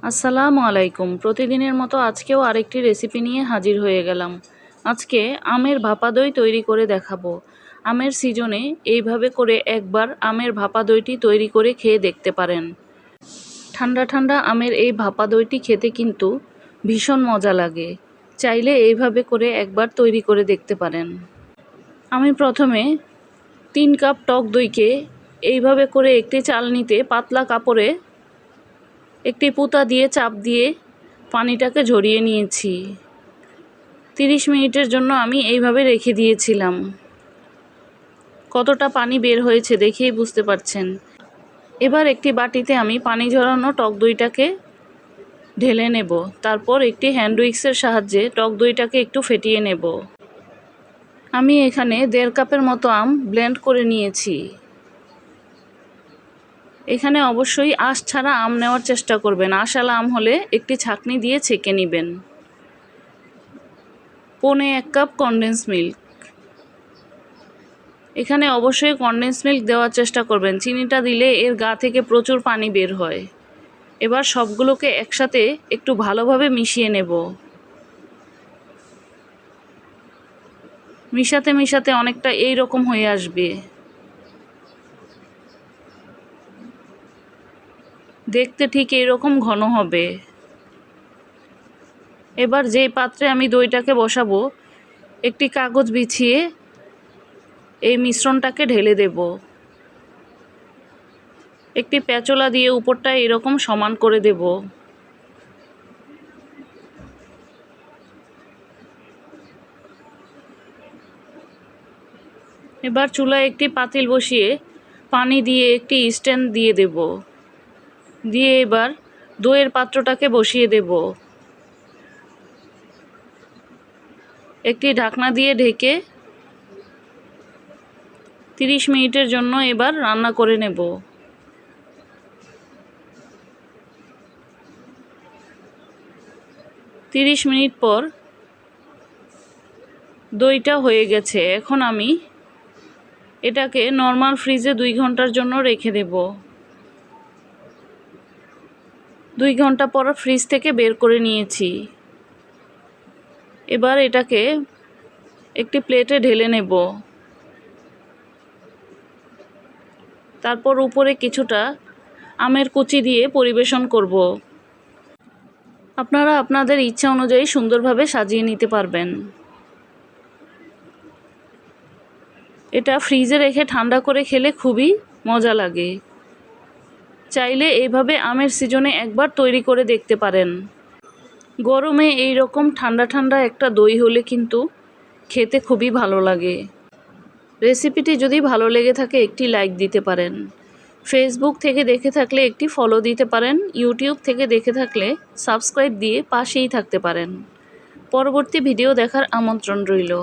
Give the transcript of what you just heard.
আসসালামু আলাইকুম। প্রতিদিনের মতো আজকেও আরেকটি রেসিপি নিয়ে হাজির হয়ে গেলাম। আজকে আমের ভাপা দই তৈরি করে দেখাবো। আমের সিজনে এইভাবে করে একবার আমের ভাপা দইটি তৈরি করে খেয়ে দেখতে পারেন। ঠান্ডা ঠান্ডা আমের এই ভাপা দইটি খেতে কিন্তু ভীষণ মজা লাগে। চাইলে এইভাবে করে একবার তৈরি করে দেখতে পারেন। আমি প্রথমে 3 কাপ টক দইকে এইভাবে করে একটি চালনিতে পাতলা কাপড়ে একটি পুঁতা দিয়ে চাপ দিয়ে পানিটাকে ঝরিয়ে নিয়েছি। 30 মিনিটের জন্য আমি এইভাবে রেখে দিয়েছিলাম। কতটা পানি বের হয়েছে দেখেই বুঝতে পারছেন। এবার একটি বাটিতে আমি পানি ঝরানো টক দইটাকে ঢেলে নেব। তারপর একটি হ্যান্ড উইক্সের সাহায্যে টক দইটাকে একটু ফেটিয়ে নেব। আমি এখানে 1.5 কাপের মতো আম ব্লেন্ড করে নিয়েছি। এখানে অবশ্যই আঁশ ছাড়া আম নেওয়ার চেষ্টা করবেন। আঁশালা আম হলে একটি ছাঁকনি দিয়ে ছেঁকে নেবেন। 1.25 কাপ কনডেন্স মিল্ক। এখানে অবশ্যই কনডেন্স মিল্ক দেওয়ার চেষ্টা করবেন। চিনিটা দিলে এর গা থেকে প্রচুর পানি বের হয়। এবার সবগুলোকে একসাথে একটু ভালোভাবে মিশিয়ে নেব। মিশাতে মিশাতে অনেকটা এই রকম হয়ে আসবে। দেখতে ঠিক এইরকম ঘন হবে। এবার যেই পাত্রে আমি দইটাকে বসাবো, একটি কাগজ বিছিয়ে এই মিশ্রণটাকে ঢেলে দেব। একটি প্যাচোলা দিয়ে উপরটা এরকম সমান করে দেব। এবার চুলায় একটি পাতিল বসিয়ে পানি দিয়ে একটি স্ট্যান্ড দিয়ে দেব। দিয়ে এবার দইয়ের পাত্রটাকে বসিয়ে দেব। একটি ঢাকনা দিয়ে ঢেকে 30 মিনিটের জন্য এবার রান্না করে নেব। 30 মিনিট পর দইটা হয়ে গেছে। এখন আমি এটাকে নর্মাল ফ্রিজে 2 ঘন্টার জন্য রেখে দেব। 2 ঘন্টা পর ফ্রিজ থেকে বের করে নিয়েছি। এবার এটাকে একটি প্লেটে ঢেলে নেব। তারপর উপরে কিছুটা আমের কুচি দিয়ে পরিবেশন করব। আপনারা আপনাদের ইচ্ছা অনুযায়ী সুন্দরভাবে সাজিয়ে নিতে পারবেন। এটা ফ্রিজে রেখে ঠান্ডা করে খেলে খুবই মজা লাগে। চাইলে এইভাবে আমের সিজনে একবার তৈরি করে দেখতে পারেন। গরমে এই রকম ঠান্ডা ঠান্ডা একটা দই হলে কিন্তু খেতে খুবই ভালো লাগে। রেসিপিটি যদি ভালো লেগে থাকে একটি লাইক দিতে পারেন। ফেসবুক থেকে দেখে থাকলে একটি ফলো দিতে পারেন। ইউটিউব থেকে দেখে থাকলে সাবস্ক্রাইব দিয়ে পাশেই থাকতে পারেন। পরবর্তী ভিডিও দেখার আমন্ত্রণ রইল।